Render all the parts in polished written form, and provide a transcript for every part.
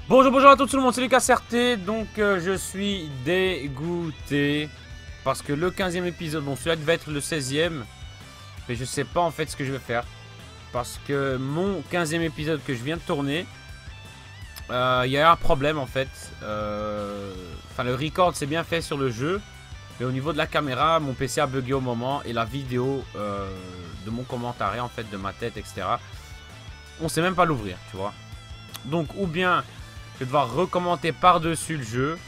Bonjour à tout le monde, c'est Lucas RT. Donc je suis dégoûté parce que le 15e épisode, bon celui-là devait être le 16e, mais je sais pas en fait ce que je vais faire. Parce que mon 15e épisode que je viens de tourner, il y a un problème en fait. Enfin le record c'est bien fait sur le jeu, mais au niveau de la caméra, mon PC a bugué au moment et la vidéo de mon commentaire en fait, de ma tête, etc. On sait même pas l'ouvrir, tu vois. Donc ou bien je vais devoir recommencer par-dessus le jeu,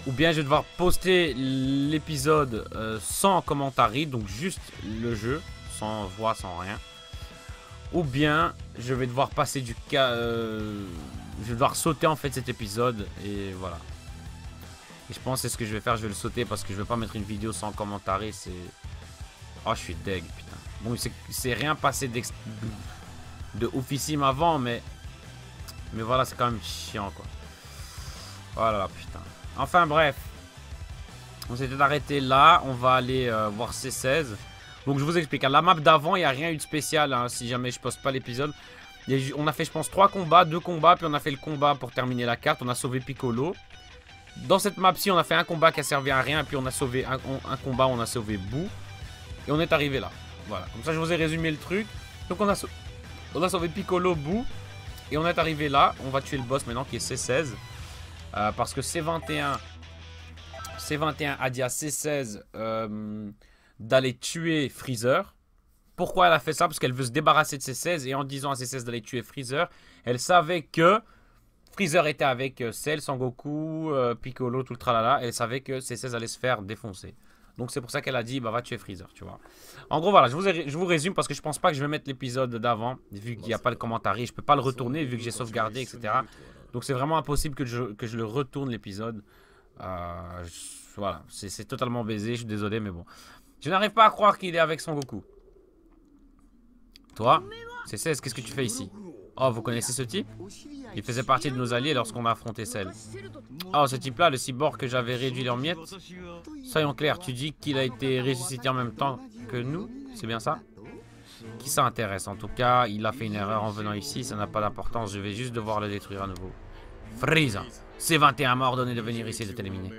ou bien je vais devoir poster l'épisode sans commentaire, donc juste le jeu, sans voix, sans rien. Ou bien je vais devoir passer du cas... je vais devoir sauter en fait cet épisode, et voilà. Et je pense que c'est ce que je vais faire, je vais le sauter parce que je vais pas mettre une vidéo sans commentaire, c'est... Oh, je suis deg, putain. Bon, c'est rien passé de oufissime avant, mais voilà, c'est quand même chiant, quoi. Voilà, putain. Enfin, bref. On s'était arrêté là. On va aller voir C16. Donc, je vous explique. À la map d'avant, il n'y a rien eu de spécial, hein, si jamais je poste pas l'épisode. On a fait, je pense, 3 combats, 2 combats. Puis on a fait le combat pour terminer la carte. On a sauvé Piccolo. Dans cette map-ci, on a fait un combat qui a servi à rien. Puis on a sauvé un combat, on a sauvé Boo. Et on est arrivé là. Voilà. Comme ça, je vous ai résumé le truc. Donc, on a sauvé Piccolo, Boo. Et on est arrivé là, on va tuer le boss maintenant qui est C16. Parce que C21 a dit à C16 d'aller tuer Freezer. Pourquoi elle a fait ça? Parce qu'elle veut se débarrasser de C16. Et en disant à C16 d'aller tuer Freezer, elle savait que Freezer était avec Cell, Sangoku, Piccolo, tout le tralala. Elle savait que C16 allait se faire défoncer. Donc c'est pour ça qu'elle a dit, bah va tuer Freezer, tu vois. En gros, voilà, je vous résume parce que je pense pas que je vais mettre l'épisode d'avant, vu qu'il n'y a pas le commentaire. Je peux pas le retourner, vu que j'ai sauvegardé, etc. Donc c'est vraiment impossible que je le retourne, l'épisode. Voilà, c'est totalement baisé, je suis désolé, mais bon. Je n'arrive pas à croire qu'il est avec Son Goku. Toi, C16, qu'est-ce que tu fais ici? Oh, vous connaissez ce type? Il faisait partie de nos alliés lorsqu'on a affronté Cell. Oh, ce type-là, le cyborg que j'avais réduit en miettes. Soyons clairs, tu dis qu'il a été ressuscité en même temps que nous? C'est bien ça? Qui ça intéresse? En tout cas, il a fait une erreur en venant ici, ça n'a pas d'importance, je vais juste devoir le détruire à nouveau. Freezer, C21 m'a ordonné de venir ici et de t'éliminer.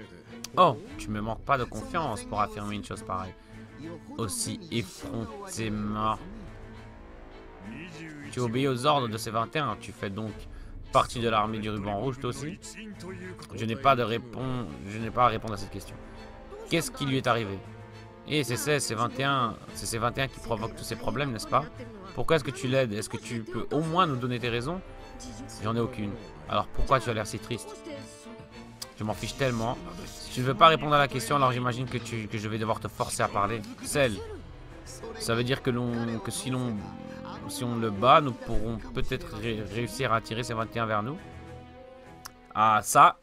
Oh, tu me manques pas de confiance pour affirmer une chose pareille. Aussi effrontément. Tu obéis aux ordres de C21, tu fais donc partie de l'armée du ruban rouge toi aussi? Je n'ai pas à répondre à cette question. Qu'est-ce qui lui est arrivé? Et c'est C21 qui provoque tous ces problèmes, n'est-ce pas? Pourquoi est-ce que tu l'aides? Est-ce que tu peux au moins nous donner tes raisons? J'en ai aucune. Alors pourquoi tu as l'air si triste? Je m'en fiche tellement. Si tu ne veux pas répondre à la question, alors j'imagine que je vais devoir te forcer à parler. Cell, ça veut dire que si on le bat, nous pourrons peut-être réussir à attirer C21 vers nous. Ah, ça,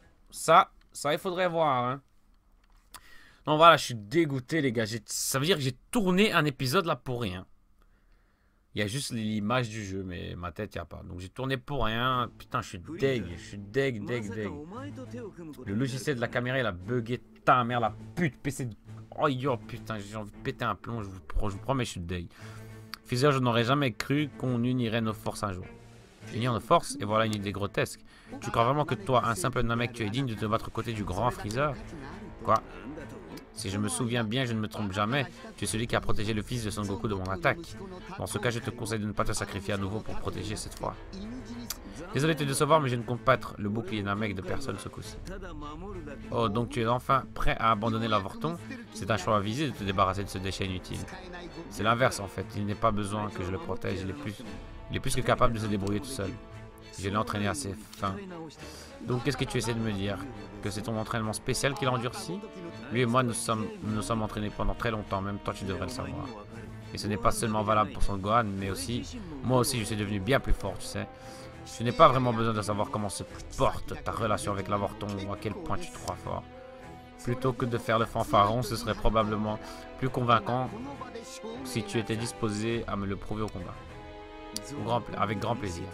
il faudrait voir, hein. Non, voilà, je suis dégoûté, les gars. Ça veut dire que j'ai tourné un épisode là pour rien. Il y a juste l'image du jeu, mais ma tête, il n'y a pas. Donc j'ai tourné pour rien. Putain, je suis deg. Je suis deg. Le logiciel de la caméra, il a bugué. Ta mère, la pute. PC. Oh, yo, putain, j'ai envie de péter un plomb. Je vous promets, je suis deg. Freezer, je n'aurais jamais cru qu'on unirait nos forces un jour. Unir nos forces, et voilà une idée grotesque. Tu crois vraiment que toi, un simple Namek, tu es digne de te battre aux côtés du grand Freezer? Quoi? Si je me souviens bien, je ne me trompe jamais, tu es celui qui a protégé le fils de Son Goku de mon attaque. Dans ce cas, je te conseille de ne pas te sacrifier à nouveau pour protéger cette fois. Désolé de te décevoir, mais je ne compte pas être le bouclier Namek de personne ce coup-ci. Oh, donc tu es enfin prêt à abandonner l'avorton? C'est un choix avisé de te débarrasser de ce déchet inutile. C'est l'inverse en fait, il n'est pas besoin que je le protège, il est plus que capable de se débrouiller tout seul. Je l'ai entraîné à ses fins. Donc qu'est-ce que tu essaies de me dire? Que c'est ton entraînement spécial qui l'a endurci? Lui et moi nous sommes entraînés pendant très longtemps, même toi tu devrais le savoir. Et ce n'est pas seulement valable pour Son Gohan, mais aussi, moi aussi je suis devenu bien plus fort, tu sais. Je n'ai pas vraiment besoin de savoir comment se porte ta relation avec l'avorton ou à quel point tu te crois fort. Plutôt que de faire le fanfaron, ce serait probablement plus convaincant si tu étais disposé à me le prouver au combat. Avec grand plaisir.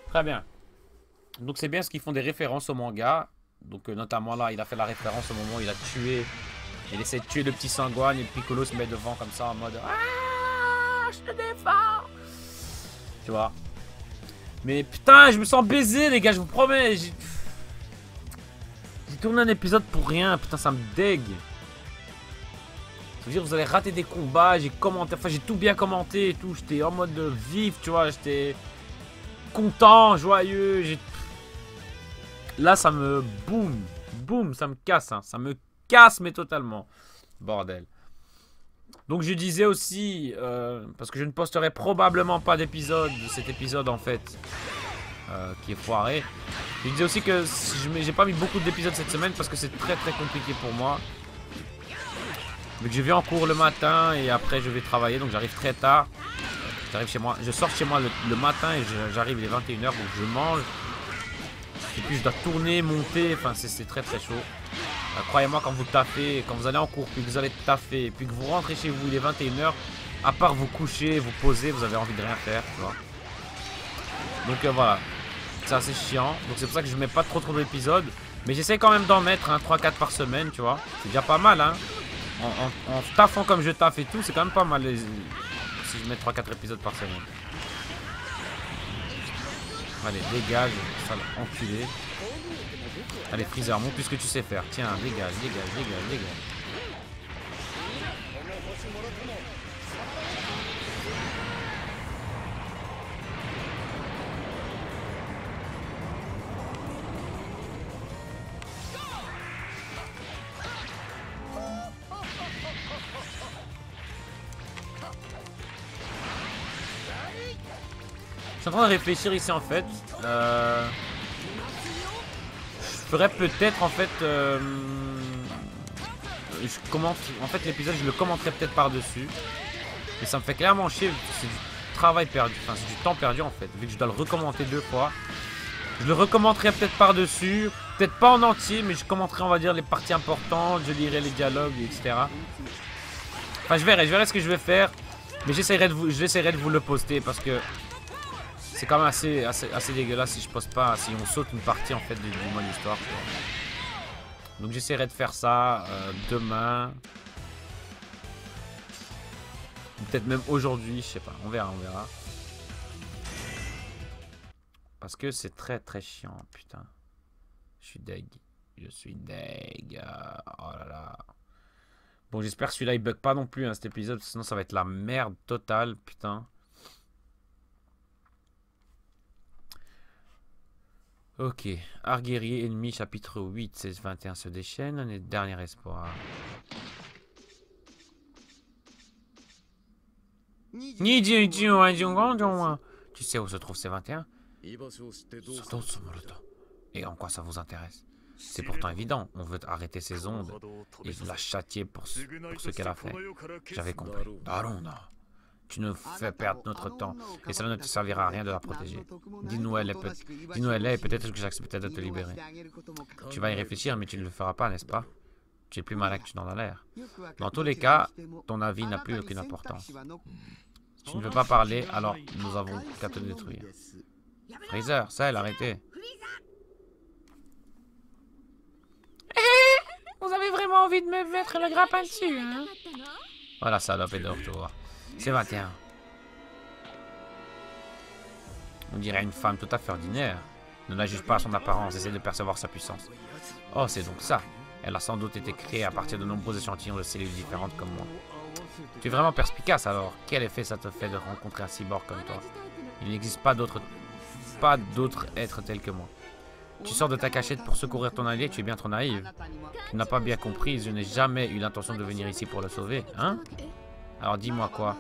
Très bien. Donc c'est bien ce qu'ils font des références au manga. Donc notamment là, il a fait la référence au moment où il a tué. Il essaie de tuer le petit Sangohan et Piccolo se met devant comme ça en mode ah, je te défends. Tu vois. Mais putain, je me sens baisé, les gars, je vous promets. J'ai tourné un épisode pour rien. Putain, ça me dégue. Ça veut dire, vous allez rater des combats. J'ai commenté, enfin, j'ai tout bien commenté et tout. J'étais en mode vif, tu vois. J'étais content, joyeux. Là, ça me boum. Boum, ça me casse. Hein. Ça me casse, mais totalement. Bordel. Donc je disais aussi, parce que je ne posterai probablement pas d'épisode, de cet épisode en fait, qui est foiré. Je disais aussi que j'ai pas mis beaucoup d'épisodes cette semaine parce que c'est très compliqué pour moi. Vu que je vais en cours le matin et après je vais travailler, donc j'arrive très tard. J'arrive chez moi, je sors chez moi le matin et j'arrive il est 21 h, donc je mange. Et puis je dois tourner, monter, enfin c'est très chaud. Croyez-moi, quand vous taffez, quand vous allez en cours, puis que vous allez taffer, puis que vous rentrez chez vous, il est 21 h, à part vous coucher, vous poser, vous avez envie de rien faire, tu vois. Donc voilà, c'est assez chiant. Donc c'est pour ça que je mets pas trop d'épisodes. Mais j'essaie quand même d'en mettre 3-4 par semaine, tu vois. C'est déjà pas mal, hein. En taffant comme je taffe et tout, c'est quand même pas mal si je mets 3-4 épisodes par semaine. Allez, dégage, sale enculé. Allez, Freezer, montre plus ce que tu sais faire. Tiens, dégage. Je suis en train de réfléchir ici en fait. Je ferais peut-être en fait. En fait l'épisode je le commenterai peut-être par-dessus. Et ça me fait clairement chier. C'est du travail perdu. Enfin c'est du temps perdu en fait. Vu que je dois le recommenter 2 fois. Je le recommenterai peut-être par-dessus. Peut-être pas en entier, mais je commenterai on va dire les parties importantes. Je lirai les dialogues, etc. Enfin je verrai ce que je vais faire. Mais j'essaierai de vous le poster parce que c'est quand même assez dégueulasse si je poste pas, si on saute une partie en fait du mode histoire. Donc j'essaierai de faire ça demain. Ou peut-être même aujourd'hui, je sais pas, on verra. Parce que c'est très chiant, putain. Je suis deg. Oh là là. Bon, j'espère que celui-là il bug pas non plus hein, cet épisode, sinon ça va être la merde totale, putain. Ok, art guerrier ennemi chapitre 8, 16-21 se déchaîne, on est dernier espoir. Tu sais où se trouve C21? Et en quoi ça vous intéresse? C'est pourtant évident, on veut arrêter ses ondes et la châtier pour ce qu'elle a fait. J'avais compris. Allons, non. Tu nous fais perdre notre temps et cela ne te servira à rien de la protéger. Dis-nous elle est, peut-être que j'accepterai de te libérer. Tu vas y réfléchir, mais tu ne le feras pas, n'est-ce pas? Tu es plus malin que tu n'en as l'air. Dans tous les cas, ton avis n'a plus aucune importance. Si tu ne veux pas parler, alors nous avons qu'à te détruire. Freezer, celle, arrêtez. Vous avez vraiment envie de me mettre le grappin dessus, hein? Voilà, salope est de retour. C'est 21. On dirait une femme tout à fait ordinaire. Ne la juge pas à son apparence, essaie de percevoir sa puissance. Oh, c'est donc ça. Elle a sans doute été créée à partir de nombreux échantillons de cellules différentes comme moi. Tu es vraiment perspicace alors. Quel effet ça te fait de rencontrer un cyborg comme toi? Il n'existe pas d'autres êtres tels que moi. Tu sors de ta cachette pour secourir ton allié, tu es bien trop naïve. Tu n'as pas bien compris, je n'ai jamais eu l'intention de venir ici pour le sauver, hein? Alors dis-moi quoi?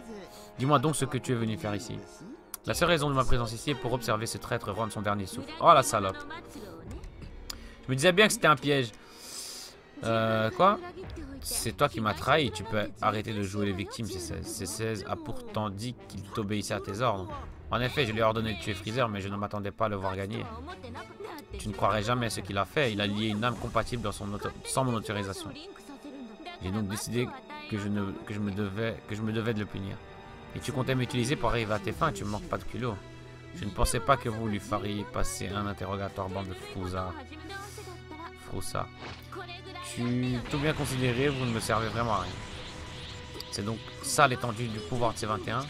Dis-moi donc ce que tu es venu faire ici. La seule raison de ma présence ici est pour observer ce traître rendre son dernier souffle. Oh la salope. Je me disais bien que c'était un piège. Quoi? C'est toi qui m'as trahi, tu peux arrêter de jouer les victimes. C16 a pourtant dit qu'il t'obéissait à tes ordres. En effet, je lui ai ordonné de tuer Freezer, mais je ne m'attendais pas à le voir gagner. Tu ne croirais jamais ce qu'il a fait, il a lié une âme compatible sans mon autorisation. J'ai donc décidé que je me devais de le punir. Et tu comptais m'utiliser pour arriver à tes fins, tu me manques pas de culot. Je ne pensais pas que vous lui feriez passer un interrogatoire, bande de froussards. Tu tout bien considéré, vous ne me servez vraiment à rien. C'est donc ça l'étendue du pouvoir de C21.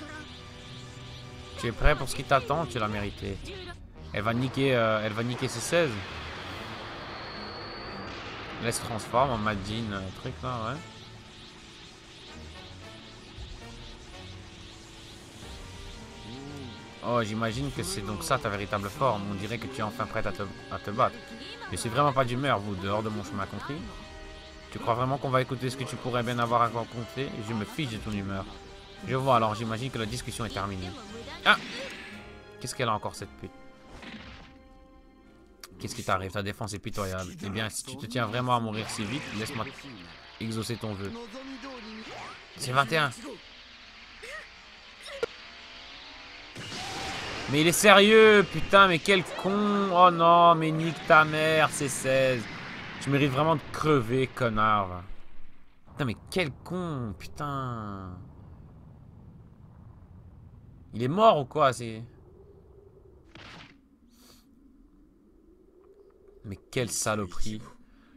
Tu es prêt pour ce qui t'attend, tu l'as mérité. Elle va niquer ses 16. Elle se transforme en Majin, truc là, ouais. Oh, j'imagine que c'est donc ça ta véritable forme. On dirait que tu es enfin prête à te battre. Je suis vraiment pas d'humeur, vous, dehors de mon chemin, compris? Tu crois vraiment qu'on va écouter ce que tu pourrais bien avoir à raconter? Je me fiche de ton humeur. Je vois, alors j'imagine que la discussion est terminée. Ah! Qu'est-ce qu'elle a encore, cette pute? Qu'est-ce qui t'arrive? Ta défense est pitoyable. Eh bien, si tu te tiens vraiment à mourir si vite, laisse-moi exaucer ton vœu. C'est 21. Mais il est sérieux, putain, mais quel con. Oh non, mais nique ta mère, c'est 16. Tu mérites vraiment de crever, connard. Putain, mais quel con, putain. Il est mort ou quoi? C'est... Mais quelle saloperie.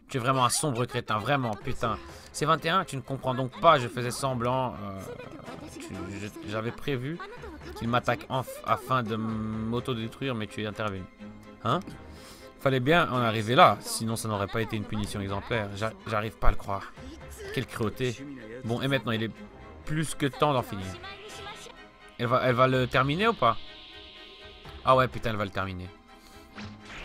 Tu es vraiment un sombre crétin, vraiment, putain. C'est 21, tu ne comprends donc pas, je faisais semblant. J'avais prévu qu'il m'attaque afin de m'autodétruire, mais tu es intervenu. Hein? Fallait bien en arriver là, sinon ça n'aurait pas été une punition exemplaire. J'arrive pas à le croire. Quelle cruauté. Bon, et maintenant, il est plus que temps d'en finir. Elle va le terminer ou pas? Ah ouais, putain, elle va le terminer.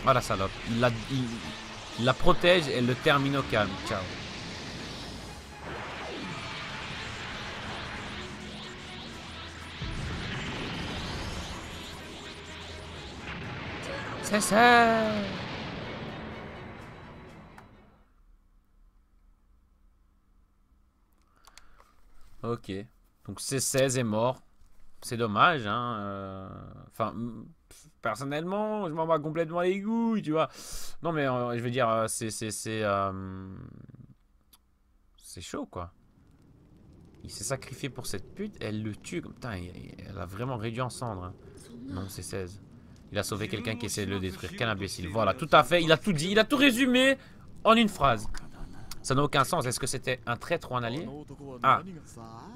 Ah la salope. Il la protège et elle le termine au calme. Ciao. C'est ça. Ok. Donc C16 est mort. C'est dommage, hein. Enfin, personnellement, je m'en bats complètement les couilles, tu vois. Non, mais je veux dire, c'est chaud, quoi. Il s'est sacrifié pour cette pute, elle le tue. Putain, elle a vraiment réduit en cendres. Hein. Non, c'est 16. Il a sauvé quelqu'un qui essaie de le détruire. Quel imbécile. Voilà, tout à fait. Il a tout dit. Il a tout résumé en une phrase. Ça n'a aucun sens. Est-ce que c'était un traître ou un allié? Ah,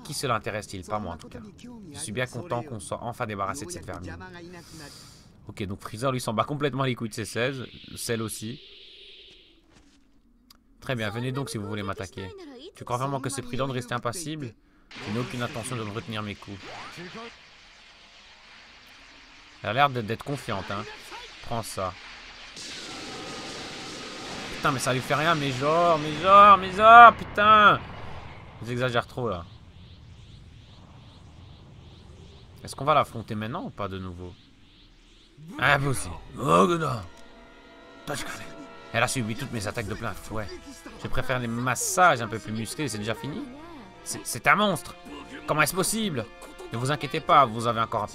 qui cela intéresse-t-il? Pas moi en tout cas. Je suis bien content qu'on soit enfin débarrassé de cette vermine. Ok, donc Freezer lui s'en bat complètement les couilles de ses 16. Celle aussi. Très bien, venez donc si vous voulez m'attaquer. Tu crois vraiment que c'est prudent de rester impassible? Je n'ai aucune intention de me retenir mes coups. Elle a l'air d'être confiante, hein. Prends ça. Putain, mais ça lui fait rien, mais genre, putain. J'exagère trop, là. Est-ce qu'on va l'affronter maintenant ou pas de nouveau? Ah, vous aussi. Elle a subi toutes mes attaques de plein fouet. Je préfère les massages un peu plus musclés, c'est déjà fini? C'est un monstre. Comment est-ce possible? Ne vous inquiétez pas, vous avez encore un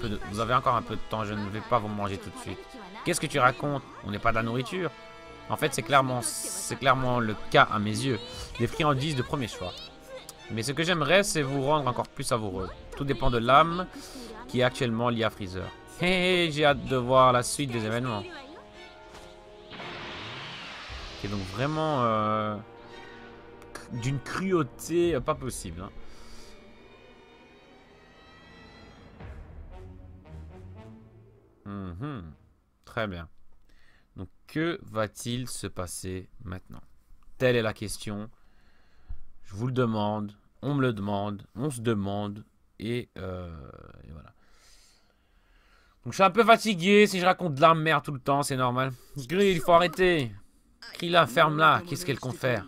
peu de temps, je ne vais pas vous manger tout de suite. Qu'est-ce que tu racontes? On n'est pas de la nourriture? En fait, c'est clairement le cas à mes yeux. Des friandises de premier choix. Mais ce que j'aimerais, c'est vous rendre encore plus savoureux. Tout dépend de l'âme qui est actuellement liée à Freezer. Hé, j'ai hâte de voir la suite des événements. Ok, donc vraiment d'une cruauté pas possible. Hein. Très bien. Donc, que va-t-il se passer maintenant? Telle est la question. Je vous le demande. On me le demande. On se demande. Et voilà. Donc, je suis un peu fatigué. Si je raconte de la merde tout le temps, c'est normal. Grill, il faut arrêter. Krillin, ferme-la. Qu'est-ce qu'elle compte faire?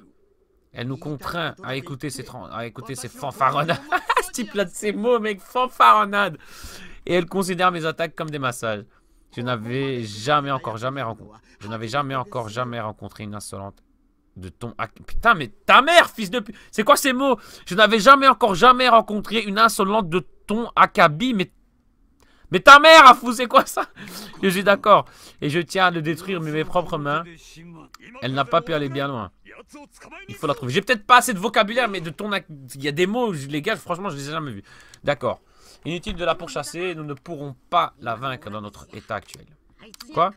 Elle nous contraint à écouter ces fanfaronnades. Ce type-là de ces mots, mec. Fanfaronnades. Et elle considère mes attaques comme des massages. Je n'avais jamais encore rencontré une insolente de ton... Putain, mais ta mère, fils de pute. C'est quoi ces mots? Je n'avais jamais rencontré une insolente de ton Akabi, mais ta mère, à fou, c'est quoi ça? Je suis d'accord. Et je tiens à le détruire, mais mes propres mains. Elle n'a pas pu aller bien loin. Il faut la trouver. J'ai peut-être pas assez de vocabulaire, mais de ton... Il y a des mots, les gars, franchement, je les ai jamais vus. D'accord. Inutile de la pourchasser, nous ne pourrons pas la vaincre dans notre état actuel. Quoi?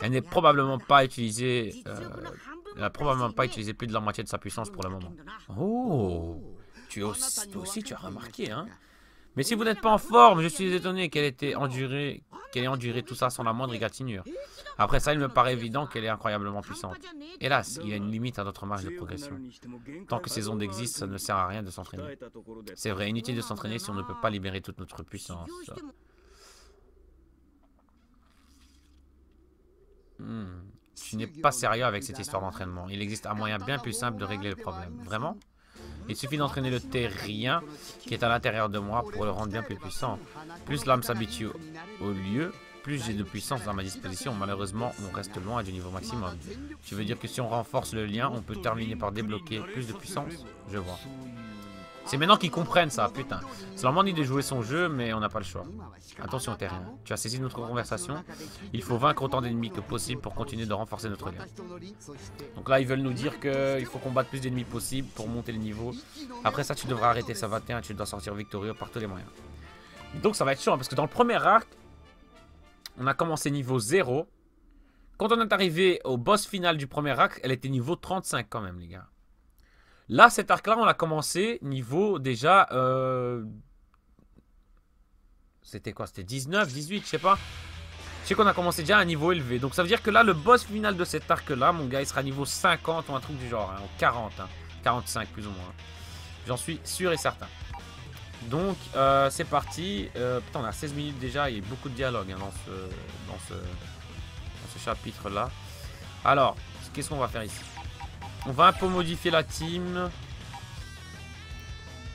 Elle n'est probablement pas utilisée... elle n'a probablement pas utilisé plus de la moitié de sa puissance pour le moment. Oh! Toi aussi, tu as remarqué, hein? Mais si vous n'êtes pas en forme, je suis étonné qu'elle ait enduré tout ça sans la moindre égratignure. Après ça, il me paraît évident qu'elle est incroyablement puissante. Hélas, il y a une limite à notre marge de progression. Tant que ces ondes existent, ça ne sert à rien de s'entraîner. C'est vrai, inutile de s'entraîner si on ne peut pas libérer toute notre puissance. Tu n'es pas sérieux avec cette histoire d'entraînement. Il existe un moyen bien plus simple de régler le problème. Vraiment? Il suffit d'entraîner le terrien qui est à l'intérieur de moi pour le rendre bien plus puissant. Plus l'âme s'habitue au lieu, plus j'ai de puissance à ma disposition. Malheureusement, on reste loin du niveau maximum. Tu veux dire que si on renforce le lien, on peut terminer par débloquer plus de puissance? Je vois. C'est maintenant qu'ils comprennent ça, putain. C'est leur manière de jouer son jeu, mais on n'a pas le choix. Attention terrien, tu as saisi notre conversation. Il faut vaincre autant d'ennemis que possible pour continuer de renforcer notre lien. Donc là, ils veulent nous dire qu'il faut combattre plus d'ennemis possible pour monter le niveau. Après ça, tu devras arrêter ça 21 et tu dois sortir victorieux par tous les moyens. Donc ça va être chiant, parce que dans le premier arc, on a commencé niveau 0. Quand on est arrivé au boss final du premier arc, elle était niveau 35 quand même, les gars. Là, cet arc-là, on l'a commencé niveau déjà... C'était quoi? C'était 19, 18, je sais pas. Je sais qu'on a commencé déjà à un niveau élevé. Donc ça veut dire que là, le boss final de cet arc-là, mon gars, il sera niveau 50 ou un truc du genre. Hein, ou 40, hein, 45 plus ou moins. J'en suis sûr et certain. Donc, c'est parti. Putain, on a 16 minutes déjà. Il y a beaucoup de dialogue hein, dans ce chapitre-là. Alors, qu'est-ce qu'on va faire ici? On va un peu modifier la team.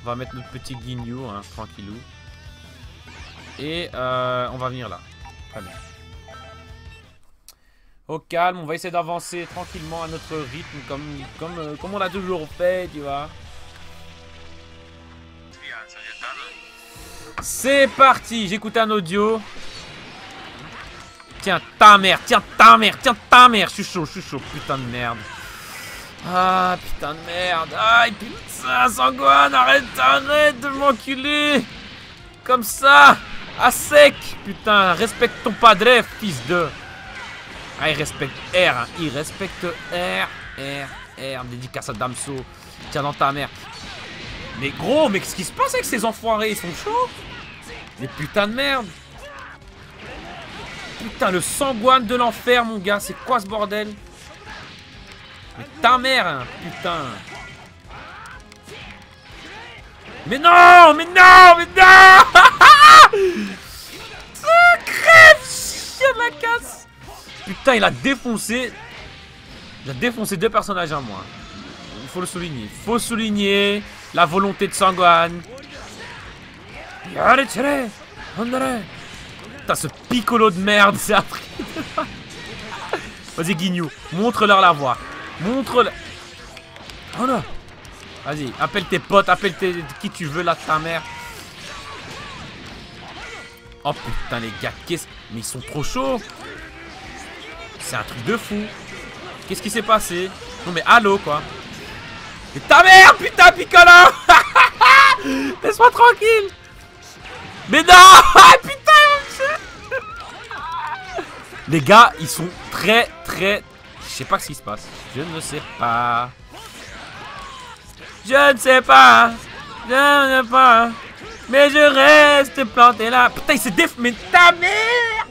On va mettre notre petit Ginyu, hein, tranquillou. Et on va venir là. Très bien. Au calme, on va essayer d'avancer tranquillement à notre rythme, comme on l'a toujours fait, tu vois. C'est parti, j'écoute un audio. Tiens ta mère, tiens ta mère, tiens ta mère. Je suis chaud, putain de merde. Ah, putain de merde. Aïe, putain, Sangwan, arrête de m'enculer. Comme ça, à sec. Putain, respecte ton padre, fils de... Ah, il respecte R, hein. Il respecte R. Dédicace à Damso. Tiens dans ta mère. Mais gros, mais qu'est-ce qui se passe avec ces enfoirés? Ils sont chauds. Mais putain de merde. Putain, le Sangwan de l'enfer, mon gars. C'est quoi ce bordel? Mais ta mère, hein, putain. Mais non, mais non, mais non. Crève, chien de la casse. Putain, il a défoncé. Il a défoncé deux personnages à moi. Il faut le souligner. Il faut souligner la volonté de Sangwan. Putain, ce piccolo de merde, c'est appris. Vas-y, Ginyu, montre-leur la voie. Montre-le. Oh non. Vas-y, appelle tes potes, appelle qui tu veux là, ta mère. Oh putain les gars, mais ils sont trop chauds. C'est un truc de fou. Qu'est-ce qui s'est passé? Non mais allô quoi. Mais ta mère, putain Piccolo. Laisse-moi tranquille. Mais non. Putain. Les gars, ils sont très... Je sais pas ce qui se passe. Je ne sais pas. Je ne sais pas. Mais je reste planté là. Putain, il s'est Mais ta mère.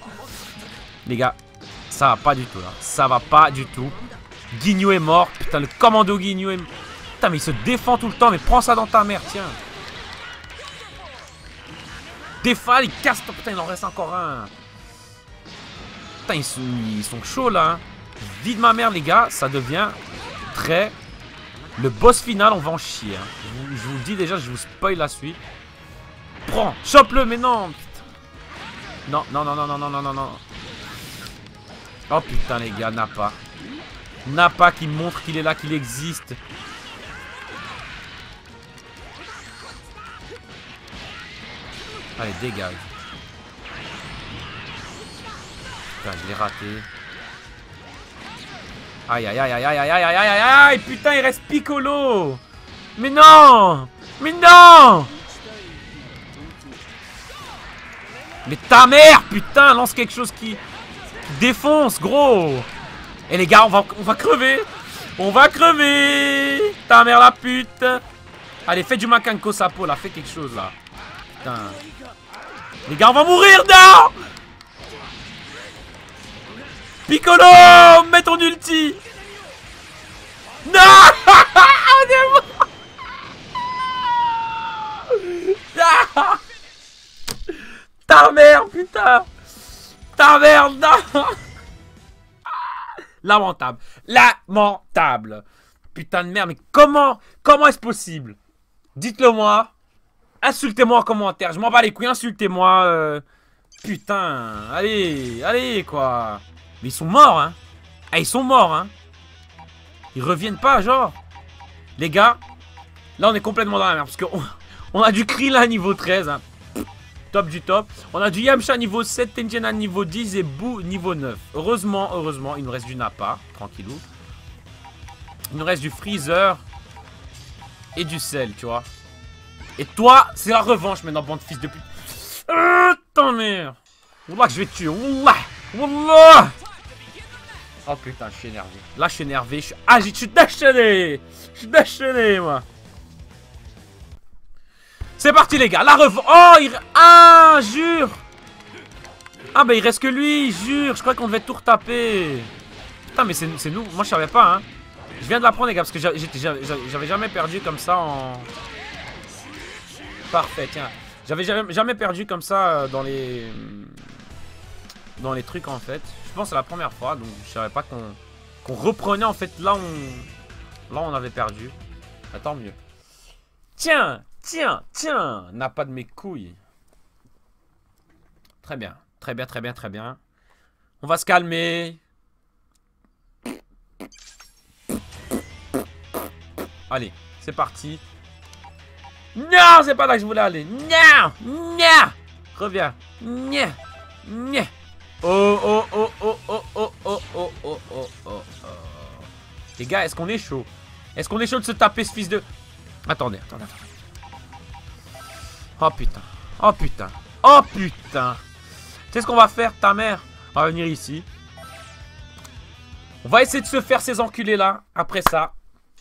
Les gars, ça va pas du tout là. Ça va pas du tout. Ginyu est mort. Putain, le commando Ginyu est... Putain, mais il se défend tout le temps. Mais prends ça dans ta mère, tiens. Défend, il casse. Putain, il en reste encore un. Putain, ils sont chauds là. Vie de ma mère, les gars. Ça devient très... Le boss final, on va en chier. Hein. Je vous le dis déjà, je vous spoil la suite. Prends, chope-le, mais non. Putain. Non. Oh putain, les gars, Nappa. Nappa qui montre qu'il est là, qu'il existe. Allez, dégage. Putain, je l'ai raté. Aïe, putain, il reste Piccolo. Mais non. Mais ta mère, putain, lance quelque chose qui défonce, gros. Et les gars, on va crever. On va crever. Ta mère la pute. Allez, fais du Makanko Sapo là, fais quelque chose là. putain. Les gars, on va mourir, non! Piccolo, mets ton ulti. Non. On est mort. Ah. Ta mère, putain. Ta mère, non. Lamentable. Lamentable. Putain de merde, mais comment est-ce possible? Dites-le moi. Insultez-moi en commentaire. Je m'en bats les couilles, insultez-moi. Putain. Allez, quoi. Mais ils sont morts, hein. Ah, ils sont morts, hein. Ils reviennent pas, genre. Les gars, là, on est complètement dans la merde. Parce qu'on a du Krillin niveau 13, hein. Top du top. On a du Yamcha niveau 7, Tenjin niveau 10 et Boo niveau 9. Heureusement, il nous reste du Nappa. Tranquillou. Il nous reste du Freezer. Et du Cell, tu vois. Et toi, c'est la revanche maintenant, bande de fils de pute. Putain, merde. Wallah que je vais te tuer. Wallah. Oh putain, je suis énervé. Là, je suis énervé. Je suis agité. Je suis déchaîné. Je suis déchaîné, moi. C'est parti, les gars. La revanche. Oh, ah, jure. Ah, bah, il reste que lui. Jure. Je crois qu'on devait tout retaper. Putain, mais c'est nous. Moi, je savais pas, hein. Je viens de l'apprendre, les gars, parce que j'avais jamais perdu comme ça en... Parfait, tiens. J'avais jamais perdu comme ça dans les trucs, en fait. Je pense que c'est la première fois, donc je savais pas qu'on reprenait, en fait, là on avait perdu. Bah, tant mieux. Tiens, n'a pas de mes couilles. Très bien, très bien. On va se calmer. Allez, c'est parti. Non, c'est pas là que je voulais aller. Non. Reviens. Non. Oh. Les gars, est-ce qu'on est chaud? Est-ce qu'on est chaud de se taper ce fils de... Attendez. Oh putain. Tu sais ce qu'on va faire, ta mère? On va venir ici. On va essayer de se faire ces enculés là. Après ça,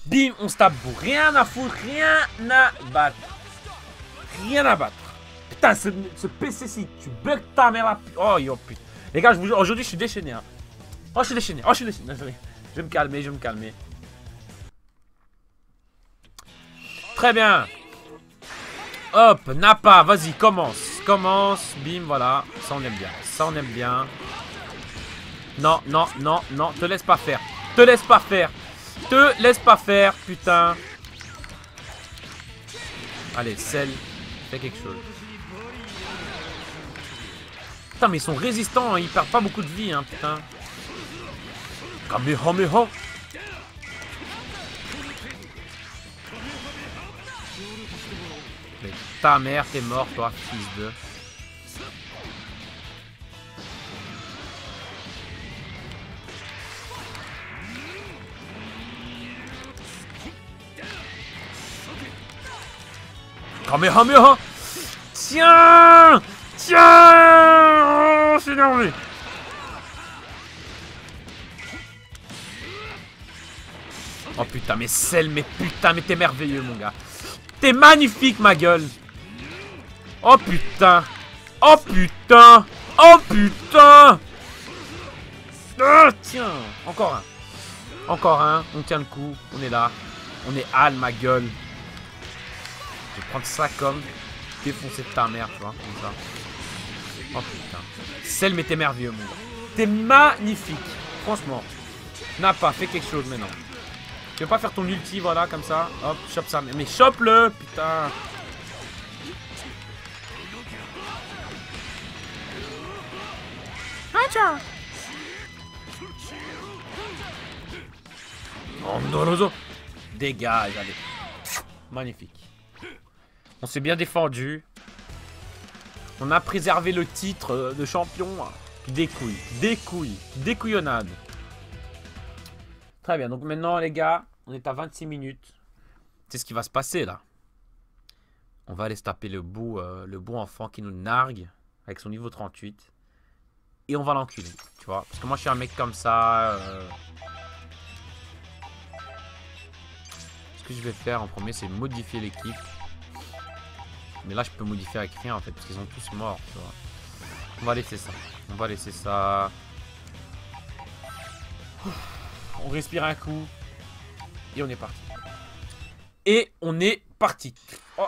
bim, on se tape bout. Rien à foutre, rien à battre. Putain, ce PC-ci, tu bugs ta mère là. Oh, yo, putain. Les gars, je vous jure, aujourd'hui, je suis déchaîné. Hein. Oh, je suis déchaîné. Je vais me calmer. Très bien. Hop, Nappa, vas-y, commence. Bim, voilà. Ça, on aime bien. Non, te laisse pas faire. Putain. Allez, Cell, fais quelque chose. Putain, mais ils sont résistants, hein. Ils perdent pas beaucoup de vie, hein, putain. Kamehameha. Mais ta mère, t'es mort, toi, fils de... Kamehameha. Tiens. Oh, je suis énervé. Oh putain, mais Cell, mais t'es merveilleux, mon gars. T'es magnifique, ma gueule. Oh putain. Tiens. Encore un. On tient le coup. On est là. On est Al, ma gueule. Je vais prendre ça comme défoncer ta mère, tu vois, comme ça. Oh putain. Cell, mais t'es merveilleux, mon gars. T'es magnifique. Franchement. Nappa, fais quelque chose maintenant. Tu veux pas faire ton ulti, voilà, comme ça. Hop, chope ça. Mais chope-le, putain. Acha. Oh non. Dégage, allez. Magnifique. On s'est bien défendu. On a préservé le titre de champion. Des couilles. Découillonnade. Très bien. Donc maintenant, les gars, on est à 26 minutes. C'est ce qui va se passer, là. On va aller se taper le bout enfant qui nous nargue avec son niveau 38. Et on va l'enculer, tu vois. Parce que moi, je suis un mec comme ça. Ce que je vais faire en premier, c'est modifier l'équipe. Mais là, je peux modifier avec rien, en fait, parce qu'ils sont tous morts, tu vois. On va laisser ça. On va laisser ça. On respire un coup. Et on est parti. Et on est parti. Oh.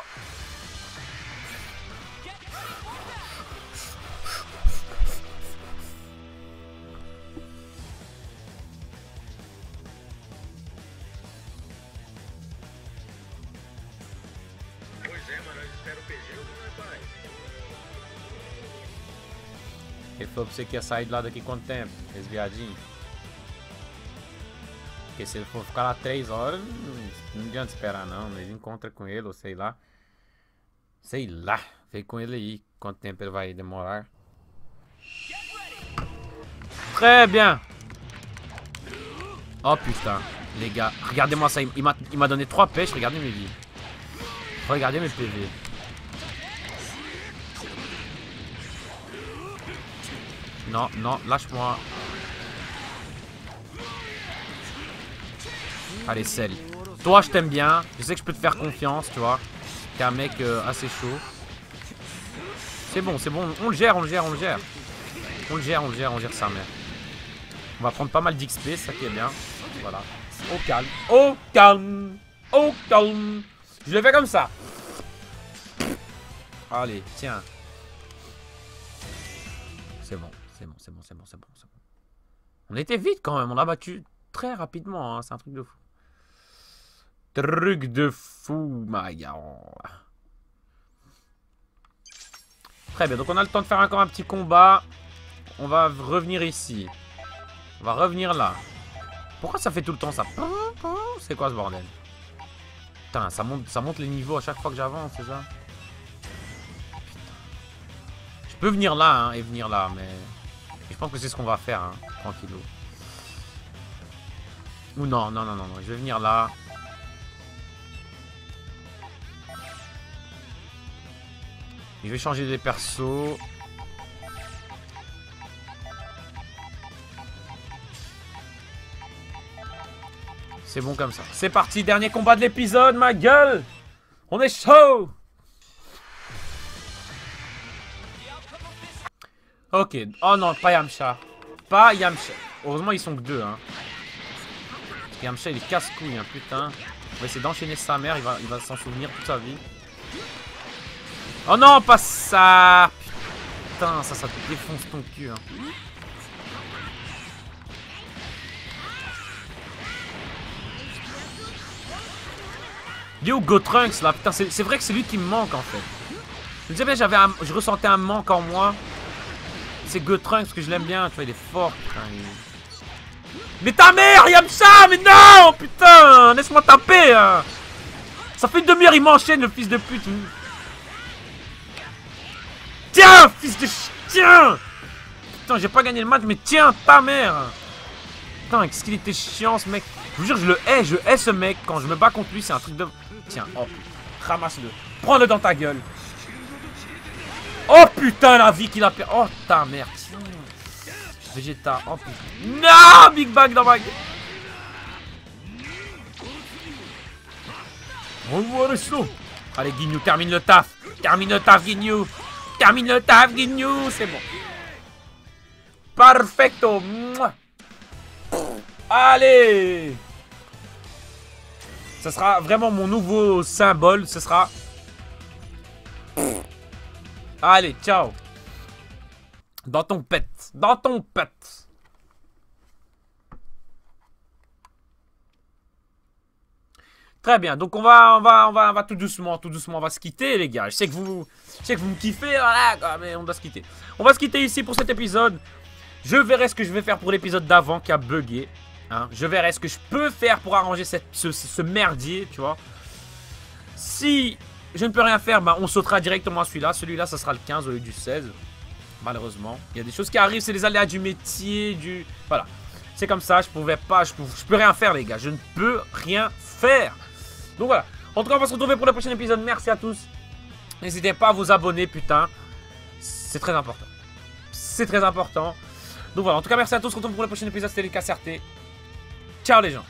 Ele falou pra você que ia sair de lá daqui quanto tempo? Esse viadinho. Porque se ele for ficar lá 3 horas, não adianta esperar não. Eles encontram com ele, ou sei lá. Sei lá. Vem com ele aí. Quanto tempo ele vai demorar. Très bien. Oh putain. Les gars, regardez-moi ça. Il m'a donné 3 pêches. Regardez mes vies. Regardez mes PV. Non, non, lâche-moi. Allez, Cell. Toi, je t'aime bien. Je sais que je peux te faire confiance, tu vois. T'es un mec assez chaud. C'est bon, c'est bon. On le gère, on le gère, on le gère. On le gère, on le gère, on gère sa mère. On va prendre pas mal d'XP, c'est ça qui est bien. Voilà. Au calme. Au calme. Au calme. Je le fais comme ça. Allez, tiens. C'est bon, c'est bon, c'est bon, c'est bon, c'est bon, c'est bon. On était vite quand même, on a battu très rapidement, hein. C'est un truc de fou. Truc de fou, my god. Très bien, donc on a le temps de faire encore un petit combat. On va revenir ici. On va revenir là. Pourquoi ça fait tout le temps ça? C'est quoi ce bordel? Putain, ça monte les niveaux à chaque fois que j'avance, c'est ça? Je peux venir là, hein, et venir là, mais... Je pense que c'est ce qu'on va faire, hein, tranquillou. Ou non, non, non, non, non, je vais venir là. Je vais changer les persos. C'est bon comme ça. C'est parti, dernier combat de l'épisode, ma gueule! On est chaud! Ok. Oh non, pas Yamcha. Pas Yamcha. Heureusement, ils sont que 2, hein. Parce que Yamcha, il est casse-couille, hein, putain. On va essayer d'enchaîner sa mère, il va s'en souvenir toute sa vie. Oh non, pas ça! Putain, ça te défonce ton cul, hein. Il est où Gotrunks là? Putain, c'est vrai que c'est lui qui me manque en fait. Je disais bien, je ressentais un manque en moi. C'est Gotrunks parce que je l'aime bien, tu vois, il est fort. Putain, Mais ta mère, Yamcha! Mais non! Putain! Laisse-moi taper! Hein. Ça fait une demi-heure, il m'enchaîne, le fils de pute. Tiens, fils de chien! Putain, j'ai pas gagné le match, mais tiens, ta mère! Putain, qu'est-ce qu'il était chiant ce mec. Je vous jure, je hais ce mec. Quand je me bats contre lui, c'est un truc de... Tiens, oh, ramasse-le. Prends-le dans ta gueule. Oh putain, la vie qu'il a perdu. Oh ta mère. Vegeta. Oh putain. Non, Big Bang dans ma gueule. Revoir les slow. Allez, Guignou, termine le taf. Termine le taf, Guignou. Termine le taf, Guignou. C'est bon. Perfecto. Mouah. Allez! Ce sera vraiment mon nouveau symbole. Ce sera... Allez, ciao! Dans ton pet. Dans ton pet. Très bien. Donc on va tout doucement, on va se quitter, les gars. Je sais que vous me kiffez, voilà, mais on doit se quitter. On va se quitter ici pour cet épisode. Je verrai ce que je vais faire pour l'épisode d'avant qui a bugué. Hein. Je verrai ce que je peux faire pour arranger ce merdier, tu vois. Si je ne peux rien faire, bah, on sautera directement à celui-là. Celui-là, ça sera le 15 au lieu du 16. Malheureusement. Il y a des choses qui arrivent, c'est les aléas du métier, du... Voilà. C'est comme ça, je peux rien faire, les gars. Je ne peux rien faire. Donc voilà. En tout cas, on va se retrouver pour le prochain épisode. Merci à tous. N'hésitez pas à vous abonner, putain. C'est très important. C'est très important. Donc voilà, en tout cas merci à tous, on se retrouve pour le prochain épisode, c'était les KCRT. Ciao les gens.